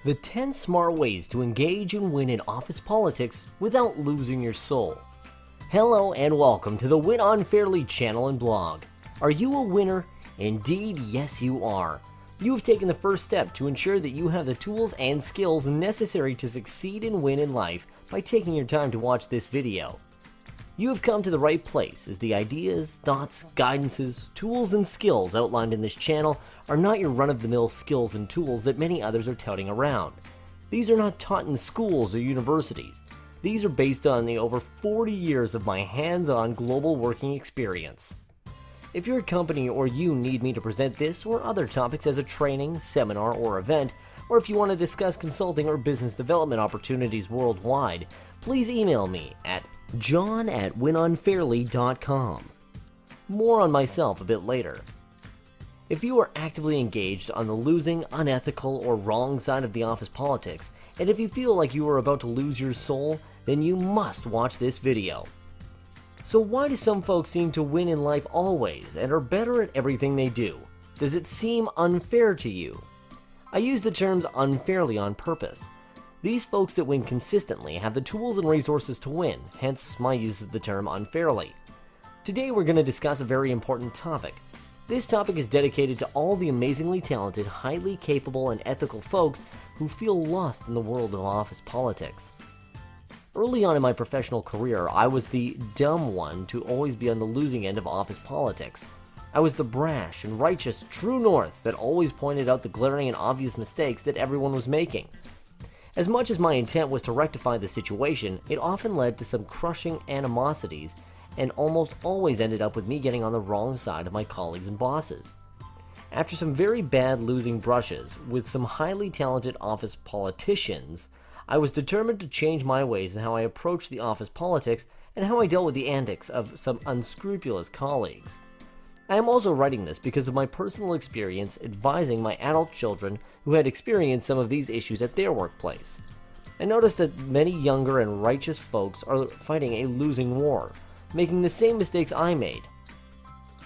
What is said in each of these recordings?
The 10 smart ways to engage and win in office politics without losing your soul. Hello and welcome to the Win Unfairly channel and blog. Are you a winner? Indeed, yes you are. You have taken the first step to ensure that you have the tools and skills necessary to succeed and win in life by taking your time to watch this video. You have come to the right place, as the ideas, thoughts, guidances, tools, and skills outlined in this channel are not your run-of-the-mill skills and tools that many others are touting around. These are not taught in schools or universities. These are based on the over 40 years of my hands-on global working experience. If your company or you need me to present this or other topics as a training, seminar, or event, or if you want to discuss consulting or business development opportunities worldwide, please email me at john@winunfairly.com. More on myself a bit later. If you are actively engaged on the losing, unethical, or wrong side of the office politics, and if you feel like you are about to lose your soul, then you must watch this video. So why do some folks seem to win in life always and are better at everything they do? Does it seem unfair to you? I use the terms unfairly on purpose. These folks that win consistently have the tools and resources to win, hence my use of the term unfairly. Today we're going to discuss a very important topic. This topic is dedicated to all the amazingly talented, highly capable, and ethical folks who feel lost in the world of office politics. Early on in my professional career, I was the dumb one to always be on the losing end of office politics. I was the brash and righteous true north that always pointed out the glaring and obvious mistakes that everyone was making. As much as my intent was to rectify the situation, it often led to some crushing animosities and almost always ended up with me getting on the wrong side of my colleagues and bosses. After some very bad losing brushes with some highly talented office politicians, I was determined to change my ways in how I approached the office politics and how I dealt with the antics of some unscrupulous colleagues. I am also writing this because of my personal experience advising my adult children who had experienced some of these issues at their workplace. I noticed that many younger and righteous folks are fighting a losing war, making the same mistakes I made.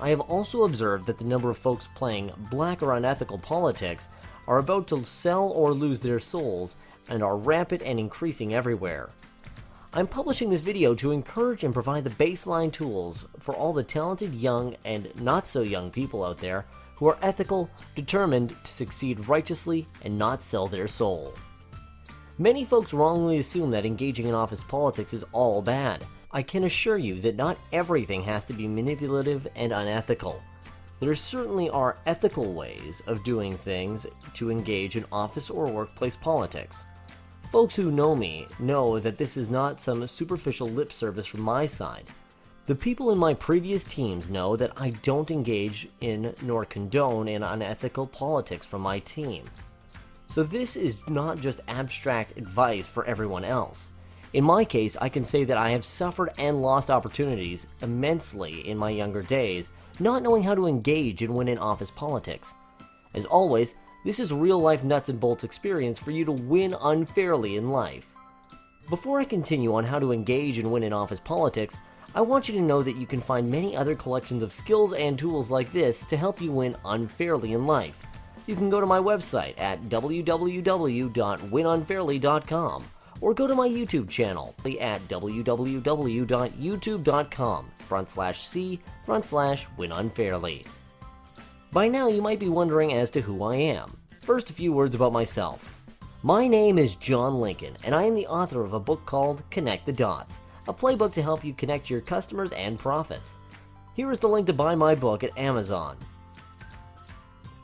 I have also observed that the number of folks playing black or unethical politics are about to sell or lose their souls and are rampant and increasing everywhere. I'm publishing this video to encourage and provide the baseline tools for all the talented young and not so young people out there who are ethical, determined to succeed righteously and not sell their soul. Many folks wrongly assume that engaging in office politics is all bad. I can assure you that not everything has to be manipulative and unethical. There certainly are ethical ways of doing things to engage in office or workplace politics. Folks who know me know that this is not some superficial lip service from my side. The people in my previous teams know that I don't engage in nor condone in unethical politics from my team. So this is not just abstract advice for everyone else. In my case, I can say that I have suffered and lost opportunities immensely in my younger days, not knowing how to engage and win in office politics. As always, this is real-life nuts and bolts experience for you to win unfairly in life. Before I continue on how to engage and win in office politics, I want you to know that you can find many other collections of skills and tools like this to help you win unfairly in life. You can go to my website at www.winunfairly.com or go to my YouTube channel at www.youtube.com/c/winunfairly. By now you might be wondering as to who I am. First, a few words about myself. My name is John Lincoln, and I am the author of a book called Connect the Dots, a playbook to help you connect your customers and profits. Here is the link to buy my book at Amazon.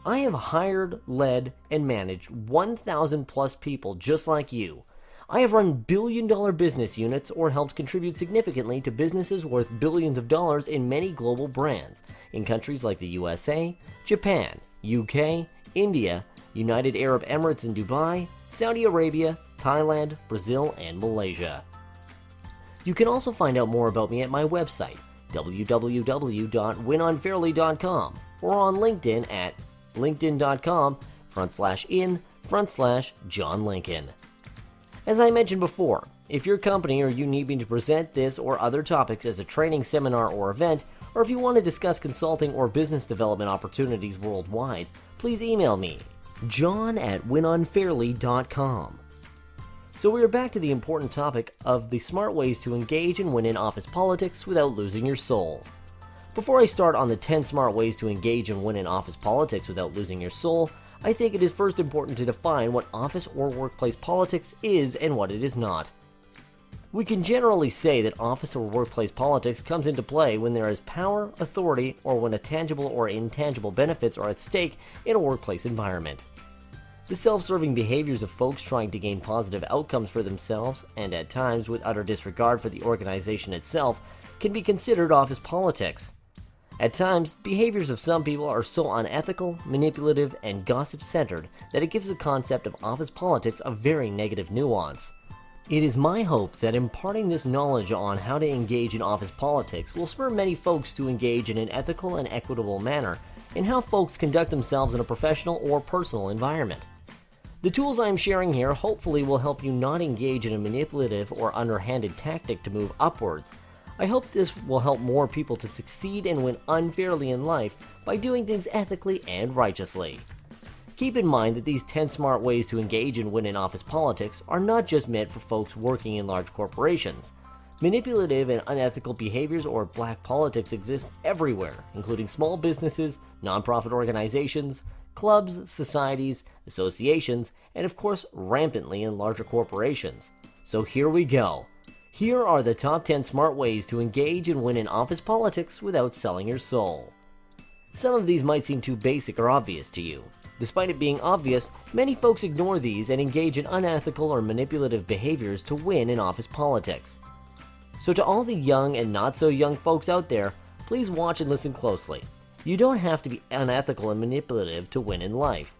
I have hired, led, and managed 1,000 plus people just like you. I have run billion-dollar business units or helped contribute significantly to businesses worth billions of dollars in many global brands in countries like the USA, Japan, UK, India, United Arab Emirates and Dubai, Saudi Arabia, Thailand, Brazil, and Malaysia. You can also find out more about me at my website, www.winunfairly.com, or on LinkedIn at linkedin.com/in/John Lincoln. As I mentioned before, if your company or you need me to present this or other topics as a training, seminar, or event, or if you want to discuss consulting or business development opportunities worldwide, please email me john@winunfairly.com. So we are back to the important topic of the smart ways to engage and win in office politics without losing your soul. Before I start on the 10 smart ways to engage and win in office politics without losing your soul, I think it is first important to define what office or workplace politics is and what it is not. We can generally say that office or workplace politics comes into play when there is power, authority, or when a tangible or intangible benefits are at stake in a workplace environment. The self-serving behaviors of folks trying to gain positive outcomes for themselves, and at times with utter disregard for the organization itself, can be considered office politics. At times, behaviors of some people are so unethical, manipulative, and gossip-centered that it gives the concept of office politics a very negative nuance. It is my hope that imparting this knowledge on how to engage in office politics will spur many folks to engage in an ethical and equitable manner in how folks conduct themselves in a professional or personal environment. The tools I am sharing here hopefully will help you not engage in a manipulative or underhanded tactic to move upwards. I hope this will help more people to succeed and win unfairly in life by doing things ethically and righteously. Keep in mind that these 10 smart ways to engage and win in office politics are not just meant for folks working in large corporations. Manipulative and unethical behaviors or black politics exist everywhere, including small businesses, nonprofit organizations, clubs, societies, associations, and of course rampantly in larger corporations. So here we go. Here are the top 10 smart ways to engage and win in office politics without selling your soul. Some of these might seem too basic or obvious to you. Despite it being obvious, many folks ignore these and engage in unethical or manipulative behaviors to win in office politics. So to all the young and not so young folks out there, please watch and listen closely. You don't have to be unethical and manipulative to win in life.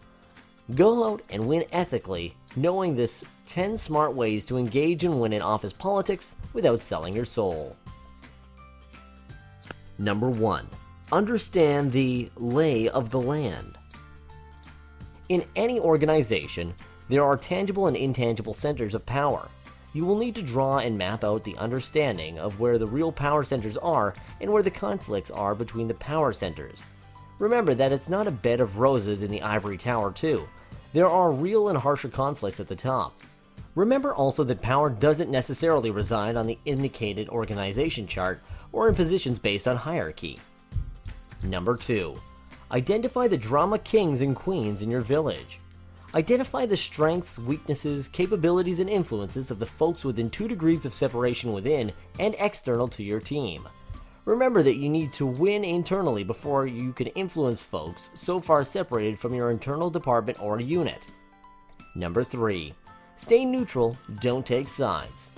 Go out and win ethically, knowing this 10 smart ways to engage and win in office politics without selling your soul. Number 1. Understand the lay of the land. In any organization, there are tangible and intangible centers of power. You will need to draw and map out the understanding of where the real power centers are and where the conflicts are between the power centers. Remember that it's not a bed of roses in the ivory tower too. There are real and harsher conflicts at the top. Remember also that power doesn't necessarily reside on the indicated organization chart or in positions based on hierarchy. Number 2. Identify the drama kings and queens in your village. Identify the strengths, weaknesses, capabilities, and influences of the folks within 2 degrees of separation within and external to your team. Remember that you need to win internally before you can influence folks so far separated from your internal department or unit. Number 3. Stay neutral, don't take sides.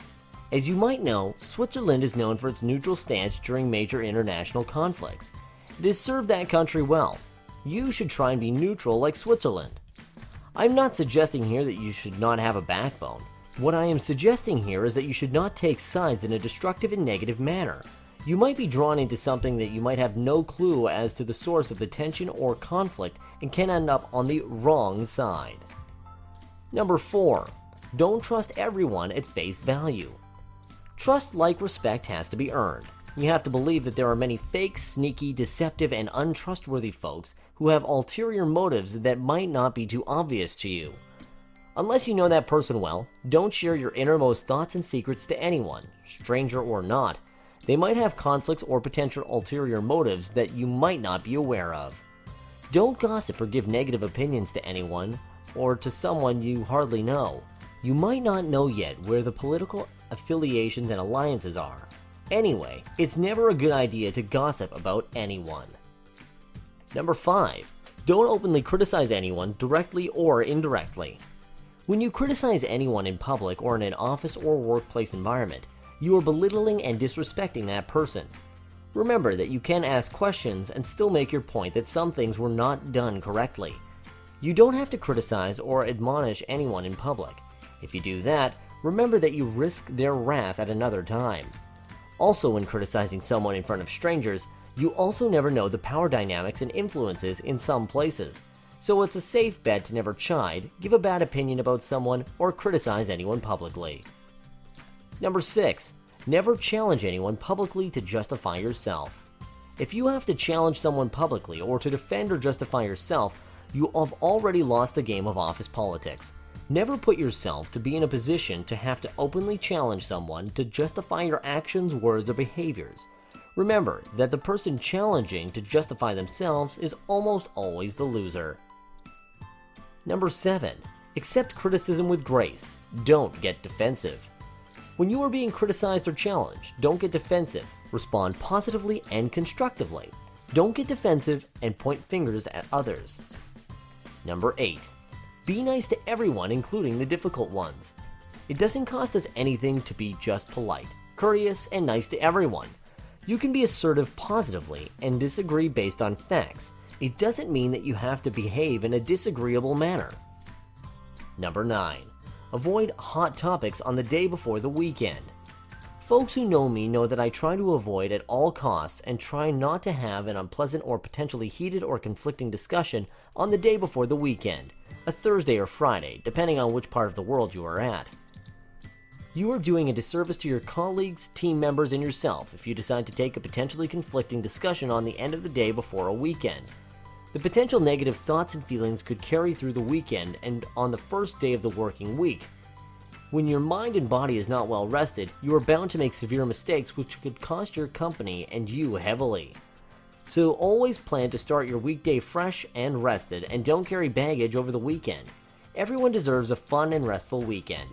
As you might know, Switzerland is known for its neutral stance during major international conflicts. It has served that country well. You should try and be neutral like Switzerland. I'm not suggesting here that you should not have a backbone. What I am suggesting here is that you should not take sides in a destructive and negative manner. You might be drawn into something that you might have no clue as to the source of the tension or conflict and can end up on the wrong side. Number 4. Don't trust everyone at face value. Trust, like respect, has to be earned. You have to believe that there are many fake, sneaky, deceptive, and untrustworthy folks who have ulterior motives that might not be too obvious to you. Unless you know that person well, don't share your innermost thoughts and secrets to anyone, stranger or not. They might have conflicts or potential ulterior motives that you might not be aware of. Don't gossip or give negative opinions to anyone or to someone you hardly know. You might not know yet where the political affiliations and alliances are. Anyway, it's never a good idea to gossip about anyone. Number 5. Don't openly criticize anyone directly or indirectly. When you criticize anyone in public or in an office or workplace environment, you are belittling and disrespecting that person. Remember that you can ask questions and still make your point that some things were not done correctly. You don't have to criticize or admonish anyone in public. If you do that, remember that you risk their wrath at another time. Also, when criticizing someone in front of strangers, you also never know the power dynamics and influences in some places. So it's a safe bet to never chide, give a bad opinion about someone, or criticize anyone publicly. Number 6. Never challenge anyone publicly to justify yourself. If you have to challenge someone publicly or to defend or justify yourself, you have already lost the game of office politics. Never put yourself to be in a position to have to openly challenge someone to justify your actions, words, or behaviors. Remember that the person challenging to justify themselves is almost always the loser. Number 7. Accept criticism with grace. Don't get defensive. When you are being criticized or challenged, don't get defensive. Respond positively and constructively. Don't get defensive and point fingers at others. Number 8. Be nice to everyone, including the difficult ones. It doesn't cost us anything to be just polite, courteous, and nice to everyone. You can be assertive positively and disagree based on facts. It doesn't mean that you have to behave in a disagreeable manner. Number 9. Avoid hot topics on the day before the weekend. Folks who know me know that I try to avoid at all costs and try not to have an unpleasant or potentially heated or conflicting discussion on the day before the weekend, a Thursday or Friday, depending on which part of the world you are at. You are doing a disservice to your colleagues, team members, and yourself if you decide to take a potentially conflicting discussion on the end of the day before a weekend. The potential negative thoughts and feelings could carry through the weekend and on the first day of the working week. When your mind and body is not well rested, you are bound to make severe mistakes which could cost your company and you heavily. So always plan to start your weekday fresh and rested, and don't carry baggage over the weekend. Everyone deserves a fun and restful weekend.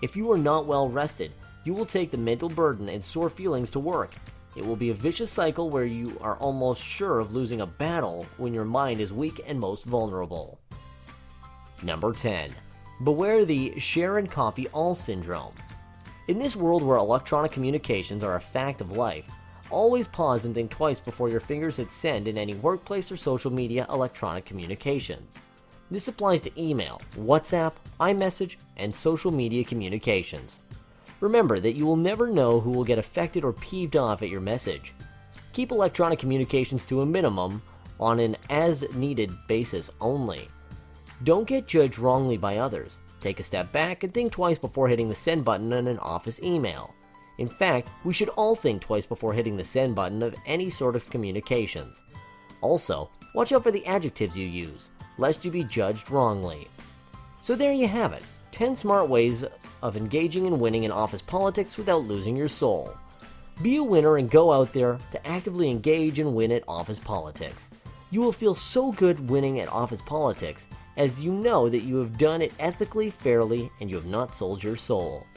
If you are not well rested, you will take the mental burden and sore feelings to work. It will be a vicious cycle where you are almost sure of losing a battle when your mind is weak and most vulnerable. Number 10. Beware the share and copy all syndrome. In this world where electronic communications are a fact of life, always pause and think twice before your fingers hit send in any workplace or social media electronic communication. This applies to email, WhatsApp, iMessage, and social media communications. Remember that you will never know who will get affected or peeved off at your message. Keep electronic communications to a minimum on an as-needed basis only. Don't get judged wrongly by others. Take a step back and think twice before hitting the send button on an office email. In fact, we should all think twice before hitting the send button of any sort of communications. Also, watch out for the adjectives you use, lest you be judged wrongly. So there you have it, 10 smart ways of engaging and winning in office politics without losing your soul. Be a winner and go out there to actively engage and win at office politics. You will feel so good winning at office politics as you know that you have done it ethically, fairly, and you have not sold your soul.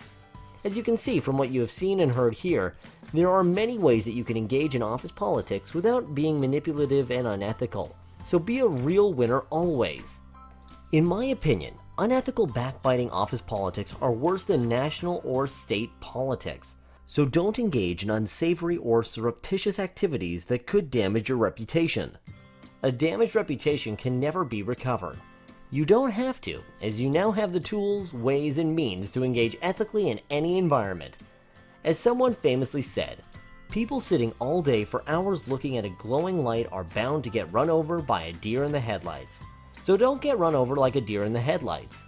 As you can see from what you have seen and heard here, there are many ways that you can engage in office politics without being manipulative and unethical. So be a real winner always. In my opinion, unethical backbiting office politics are worse than national or state politics. So don't engage in unsavory or surreptitious activities that could damage your reputation. A damaged reputation can never be recovered. You don't have to, as you now have the tools, ways, and means to engage ethically in any environment. As someone famously said, people sitting all day for hours looking at a glowing light are bound to get run over by a deer in the headlights. So don't get run over like a deer in the headlights.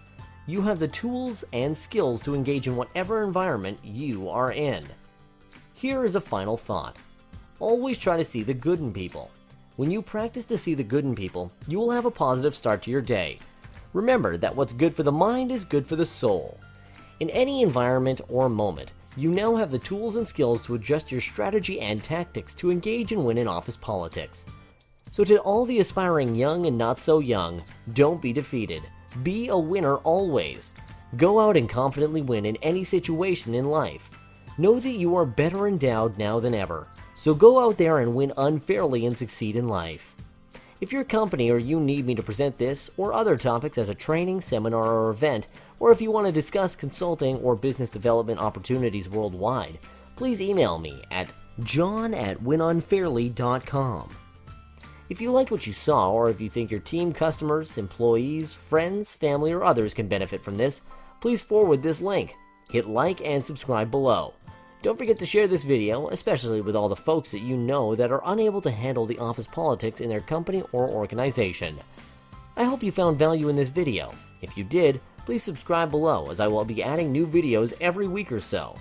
You have the tools and skills to engage in whatever environment you are in. Here is a final thought. Always try to see the good in people. When you practice to see the good in people, you will have a positive start to your day. Remember that what's good for the mind is good for the soul. In any environment or moment, you now have the tools and skills to adjust your strategy and tactics to engage and win in office politics. So to all the aspiring young and not so young, don't be defeated. Be a winner always. Go out and confidently win in any situation in life. Know that you are better endowed now than ever. So go out there and win unfairly and succeed in life. If your company or you need me to present this or other topics as a training, seminar, or event, or if you want to discuss consulting or business development opportunities worldwide, please email me at john@winunfairly.com. If you liked what you saw, or if you think your team, customers, employees, friends, family, or others can benefit from this, please forward this link. Hit like and subscribe below. Don't forget to share this video, especially with all the folks that you know that are unable to handle the office politics in their company or organization. I hope you found value in this video. If you did, please subscribe below, as I will be adding new videos every week or so.